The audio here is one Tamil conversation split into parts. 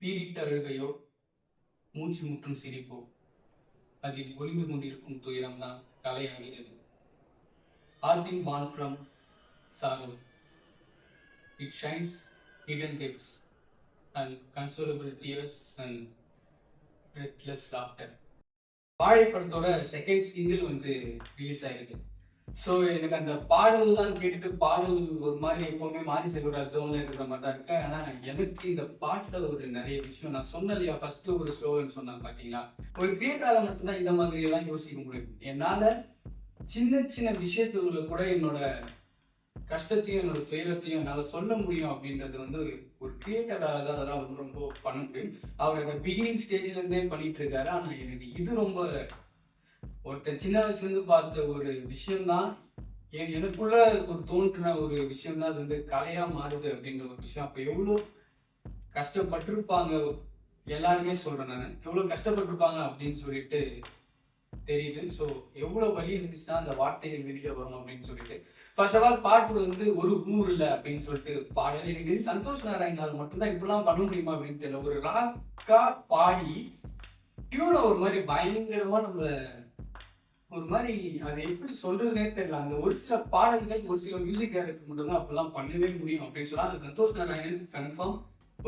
பீரிட்ட அழுகையோ மூச்சு முற்றும் சிரிப்போ அதில் ஒளிந்து கொண்டிருக்கும் துயரம்தான் கலையாகிறது. Art born from sorrow, it shines hidden depths and consolable tears and breathless laughter. வாழை படத்தோட செகண்ட் சிங்கிள் ரிலீஸ் ஆயிருக்கு. ஸோ எனக்கு அந்த பாடல்லாம் கேட்டுட்டு பாடல் ஒரு மாதிரி எப்பவுமே மாரி செல்வராஜ் ஜோன்ல இருக்கிற மாதிரி தான் இருக்கேன். ஆனா எனக்கு இந்த பாட்டுல ஒரு நிறைய விஷயம் நான் சொன்னலையா, ஃபர்ஸ்ட் ஒரு ஸ்லோகன் சொன்னாங்க பாத்தீங்களா, ஒரு கிரியேட்டரால மட்டும்தான் இந்த மாதிரி எல்லாம் யோசிக்க முடியும். என்னால சின்ன சின்ன விஷயத்துல கூட என்னோட கஷ்டத்தையும் என்னோட துயரத்தையும் என்னால் சொல்ல முடியும் அப்படின்றது ஒரு கிரியேட்டராக தான் அதெல்லாம் ரொம்ப பண்ண முடியும். அவர் அந்த பிகினிங் ஸ்டேஜ்ல இருந்தே பண்ணிட்டு இருக்காரு. ஆனா எனக்கு இது ரொம்ப ஒருத்தர் சின்ன வயசுல இருந்து பார்த்த ஒரு விஷயம்தான், எனக்குள்ள ஒரு தோன்றின ஒரு விஷயம் தான் அது கலையா மாறுது அப்படின்ற ஒரு விஷயம். அப்ப எவ்வளவு கஷ்டப்பட்டிருப்பாங்க எல்லாருமே சொல்றேன் நான், எவ்வளவு கஷ்டப்பட்டிருப்பாங்க அப்படின்னு சொல்லிட்டு தெரியுது. ஸோ எவ்வளவு வலி இருந்துச்சுன்னா அந்த வார்த்தைகள் வெளியில வரும் அப்படின்னு சொல்லிட்டு ஃபர்ஸ்ட் ஆஃப் ஆல் பாட்டு ஒரு ஊர் இல்லை அப்படின்னு சொல்லிட்டு பாடல் எனக்கு சந்தோஷ் நாராயணால் மட்டும்தான் இப்படிலாம் பண்ண முடியுமா அப்படின்னு தெரியல. ஒரு ராக்கா பாடி டியூனை ஒரு மாதிரி பயங்கரமா நம்மள ஒரு மாதிரி அது எப்படி சொல்றதுனே தெரியல. அந்த ஒரு சில பாடல்கள் ஒரு சில மியூசிக் டைரக்டர் மட்டும்தான் அப்படிலாம் பண்ணவே முடியும் அப்படின்னு சொன்னா அந்த சந்தோஷ் நாராயணன் கன்ஃபார்ம்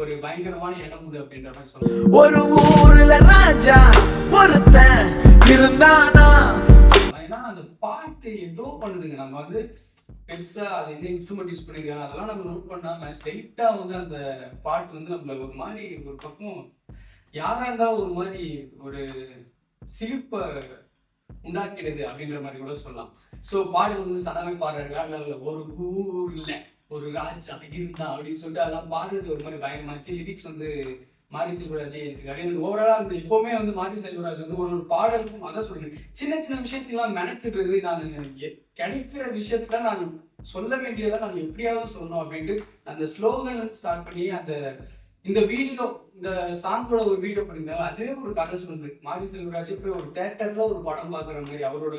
ஒரு பயங்கரமான இடம் உண்டு அப்படின்ற மாதிரி சொல்லுவாங்க. ஒரு ஊர்ல ராஜா ஒருத்தன் இருந்தானா, ஏன்னா அந்த பாட்டு ஏதோ பண்ணுதுங்க. நம்ம பெருசா அது என்ன இன்ஸ்ட்ருமெண்ட் யூஸ் பண்ணிருக்காங்க அதெல்லாம் நம்ம நோட் பண்ணாம ஸ்ட்ரைட்டா அந்த பாட்டு நம்மள ஒரு மாதிரி ஒரு பக்கம் யாரா இருந்தாலும் ஒரு மாதிரி ஒரு சிரிப்பை உண்டாக்கிடுது அப்படின்ற மாதிரி கூட சொல்லலாம். ஸோ பாடல் சனமே பாடுறாரு, ஒரு ஊர்ல ஒரு ராஜா இருந்தா அப்படின்னு சொல்லிட்டு அதெல்லாம் பாடுறது ஒரு மாதிரி பயங்கரமாச்சு. லிரிக்ஸ் மாரி செல்வராஜ் எழுதிருக்காரு. எனக்கு ஓவராலா எப்பவுமே மாரி செல்வராஜ் ஒரு பாடலுக்கும் அதான் சொல்றேன், சின்ன சின்ன விஷயத்தெல்லாம் மெனக்கிடுறது. நான் கிடைக்கிற விஷயத்துல நான் சொல்ல வேண்டியதை நான் எப்படியாவது சொல்லணும் அப்படின்ட்டு அந்த ஸ்லோகன் ஸ்டார்ட் பண்ணி இந்த வீடியோ இந்த சாங்கோட ஒரு வீடியோ பண்ணிருந்தாங்க. அதுவே ஒரு கதை சொல்லுது. மாரி செல்வராஜ் போய் ஒரு தேட்டர்ல ஒரு படம் பாக்குற மாதிரி அவரோட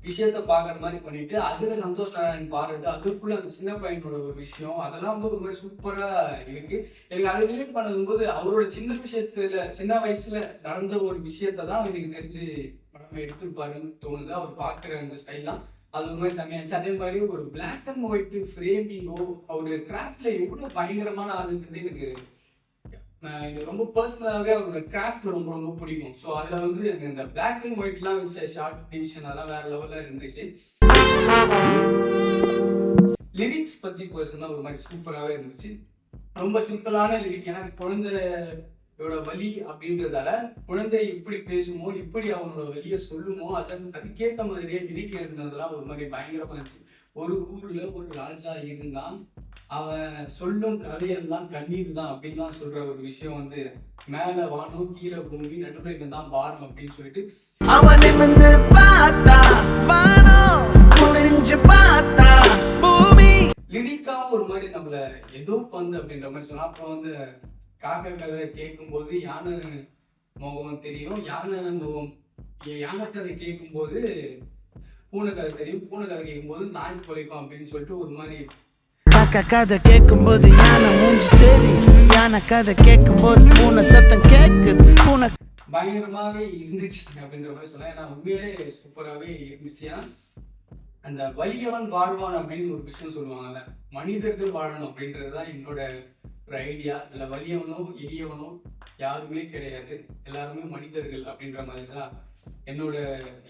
விஷயத்த பாக்குற மாதிரி பண்ணிட்டு அதுல சந்தோஷ் நாராயணன் பாடுறது, அதுக்குள்ள அந்த சின்ன பையனோட ஒரு விஷயம் அதெல்லாம் ஒரு மாதிரி சூப்பரா இருக்கு. எனக்கு அதை ரிலேட் பண்ணும்போது அவரோட சின்ன விஷயத்துல சின்ன வயசுல நடந்த ஒரு விஷயத்த தான் எனக்கு தெரிஞ்சு படம் எடுத்துருப்பாருன்னு தோணுது. அவர் பாக்குற அந்த ஸ்டைல்லாம் அது ஒரு மாதிரி செம்மையாச்சு. அதே மாதிரி ஒரு பிளாக் அண்ட் ஒயிட் ஃப்ரேமிங்கோ அவருடைய கிராஃப்ட்ல எவ்வளவு பயங்கரமான ஆளுன்றது எனக்கு ரொம்ப பர்சனலாகவே அவரோட கிராஃப்ட் ரொம்ப ரொம்ப பிடிக்கும். ஸோ அதில் எனக்கு இந்த பிளாக் அண்ட் ஒயிட்லாம் வச்ச ஷார்ட் டிவிஷன் அதெல்லாம் வேற லெவலில் இருந்துச்சு. லிரிக்ஸ் பற்றி பேசுனா ஒரு மாதிரி சூப்பராகவே இருந்துச்சு. ரொம்ப சிம்பிளான லிரிக். ஏன்னா குழந்தையோட வலி அப்படின்றதால குழந்தை எப்படி பேசுமோ எப்படி அவனோட வலியை சொல்லுமோ அதுக்கேற்ற மாதிரியே லிரிக் எழுதுனதெல்லாம் ஒரு மாதிரி பயங்கரமா இருந்துச்சு. ஒரு ஊர்ல ஒரு ராஜா இருந்தான், அவன் சொல்லும் கதையெல்லாம் கண்ணீர் தான் அப்படின்லாம் சொல்ற ஒரு விஷயம் மேல வானம் கீழே பூமி நடுவில் தான் பாரம் அப்படின்னு சொல்லிட்டு அவன் நிமிர்ந்து பார்த்தா வானம் புரிஞ்சு பார்த்தா பூமி லிரிக்காவும் ஒரு மாதிரி நம்மள ஏதோ அப்படின்ற மாதிரி சொன்னா. அப்புறம் காக்கா கதை கேட்கும் போது யானை முகம் தெரியும், யானை கதை கேட்கும் போது பூனை கதை தெரியும், பூனை கதை கேட்கும் போது நாய் குலைக்கும் அப்படின்னு சொல்லிட்டு ஒரு மாதிரி கதை கேட்கும் போது யானை மூஞ்சி தெரியும், யானை கதை கேட்கும் போது பூனை சத்தம் கேட்குது, பூனை பயங்கரமாவே இருந்துச்சு அப்படின்ற மாதிரி சொன்னா. ஏன்னா உண்மையிலே சூப்பராகவே இருந்துச்சு. அந்த வலியவன் வாழ்வான் அப்படின்னு ஒரு விஷயம் சொல்லுவாங்கல்ல, மனிதர்கள் வாழணும் அப்படின்றதுதான் என்னோட ஒரு ஐடியா. இதுல வலியவனோ எளியவனோ யாருமே கிடையாது, எல்லாருமே மனிதர்கள் அப்படின்ற மாதிரி தான்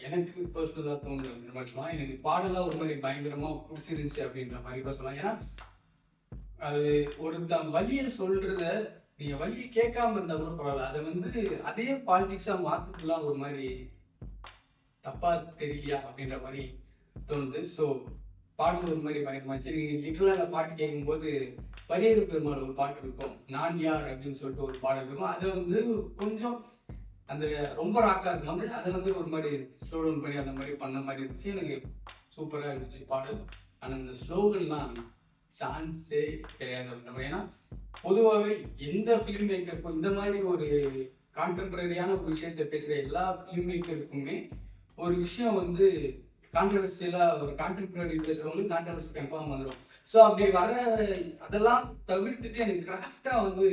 எனக்கு பர்சனலா தோணுது அப்படின்ற மாதிரி சொல்லலாம். எனக்கு பாடலாம் ஒரு மாதிரி பயங்கரமா பிடிச்சிருந்துச்சு அப்படின்ற மாதிரி கூட சொல்லலாம். ஏன்னா அது ஒருத்தன் வலியை சொல்றத நீங்க வலியை கேட்காம இருந்தா கூட பரவாயில்ல, அதை அதே பாலிடிக்ஸா மாத்துறதுலாம் ஒரு மாதிரி தப்பா தெரியலையா அப்படின்ற மாதிரி தோணுது. ஸோ பாடல் ஒரு மாதிரி பயங்கரமாச்சு. நீங்க லிட்டரலா அந்த பாட்டு கேட்கும்போது பரியேறு பெருமாள் ஒரு பாட்டு இருக்கும், நான் யார் அப்படின்னு சொல்லிட்டு ஒரு பாடல் இருக்கும். அதை கொஞ்சம் அந்த ரொம்ப ராக்கா இருக்காம அதை ஒரு மாதிரி ஸ்லோ டவுன் பண்ணி அந்த மாதிரி பண்ண மாதிரி இருந்துச்சு. எனக்கு சூப்பரா இருந்துச்சு பாடல். ஆனால் அந்த ஸ்லோகன்லாம் சான்ஸே கிடையாது அப்படின்ற மாதிரி. ஏன்னா பொதுவாகவே எந்த ஃபிலிம் மேக்கருக்கும் இந்த மாதிரி ஒரு கான்டெம்பரரியான ஒரு விஷயத்தை பேசுகிற எல்லா ஃபிலிம் மேக்கருக்குமே ஒரு விஷயம் கான்ட்ரவர்சியலாக ஒரு கான்டெம்பரரி பேசுகிறவங்களுக்கு கான்ட்ரவர்சி கன்ஃபார்ம் வந்துடும். ஸோ அப்படி வர அதெல்லாம் தவிர்த்துட்டு எனக்கு கிராஃப்டாக வந்து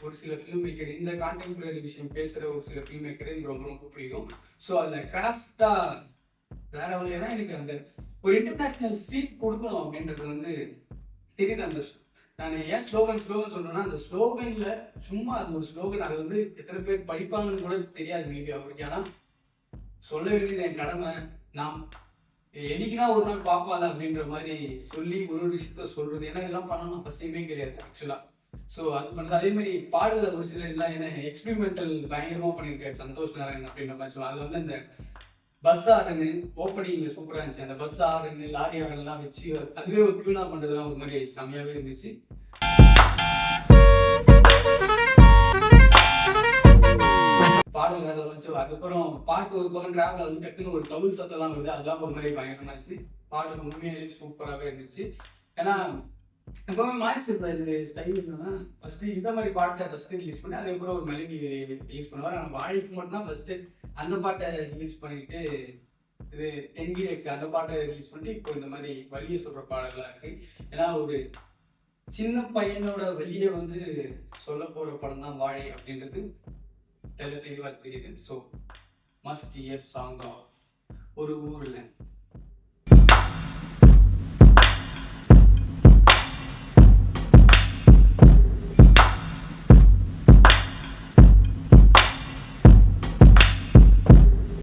ஒரு சில ஃபிலிம் மேக்கர், இந்த கான்டெம்பரரி விஷயம் பேசுகிற ஒரு சில ஃபிலிம் மேக்கர் எனக்கு ரொம்ப ரொம்ப பிடிக்கும். ஸோ அதில் கிராஃப்டாக வேற வழியா எனக்கு அந்த ஒரு இன்டர்நேஷ்னல் ஃபீல் கொடுக்கணும் அப்படின்றது வந்து தெரியுது. அந்த நான் ஏன் ஸ்லோகன் சொல்றேன்னா, அந்த ஸ்லோகன்ல சும்மா அது ஒரு ஸ்லோகன், அது வந்து எத்தனை பேர் படிப்பாங்கன்னு கூட தெரியாது மேபி அவருக்கு. ஏன்னா சொல்ல வேண்டியது என் கடமை, நான் என்னைக்குன்னா ஒரு நாள் பார்ப்பால அப்படின்ற மாதிரி சொல்லி ஒரு விஷயத்த சொல்றது. ஏன்னா இதெல்லாம் பண்ணணும் அவசியமே கிடையாது ஆக்சுவலா. ஸோ அது பண்ணுறது. அதே மாதிரி பாடல ஒரு சில இதெல்லாம் என்ன எக்ஸ்பெரிமெண்டல் பயங்கரமாக பண்ணியிருக்காரு சந்தோஷ் நாராயண் அப்படின்ற மாதிரி சொல்லுவாங்க. அது வந்து அந்த பஸ் ஆரனு ஓப்பனிங் சூப்பராக இருந்துச்சு. அந்த பஸ் ஆரனு லாரி ஆரன்லாம் வச்சு அதுவே ஒரு டியூனா பண்ணுறதுலாம் ஒரு மாதிரி செம்மையாகவே இருந்துச்சு. பாடல் வேலை வச்சு அதுக்கப்புறம் பாட்டு ஒரு பக்கம் டிராவல் வந்து டக்குன்னு ஒரு தமிழ் சத்தம்லாம் வருது. அதெல்லாம் ஒரு மாதிரி பயங்கரமாச்சு. பாடல் உண்மையிலேயே சூப்பராகவே இருந்துச்சு. ஏன்னா எப்பவுமே மாரிஸ் ஸ்டைல் என்னன்னா ஃபர்ஸ்ட் இந்த மாதிரி பாட்டை ஃபர்ஸ்ட் ரிலீஸ் பண்ணி அதுக்கப்புறம் ஒரு மெலடி ரிலீஸ் பண்ணுவார். ஆனால் வாழைக்கு மட்டும்தான் ஃபர்ஸ்ட் அந்த பாட்டை ரிலீஸ் பண்ணிட்டு இது தென்கிழக்கு அந்த பாட்டை ரிலீஸ் பண்ணிட்டு இப்போ இந்த மாதிரி வழியை சொல்ற பாடலாம் இருக்கு. ஏன்னா ஒரு சின்ன பையனோட வழியை வந்து சொல்ல போற படம் தான் வாழை அப்படின்றது தெளிவாக தெரியுது. So must hear song of ஒரு ஊரில்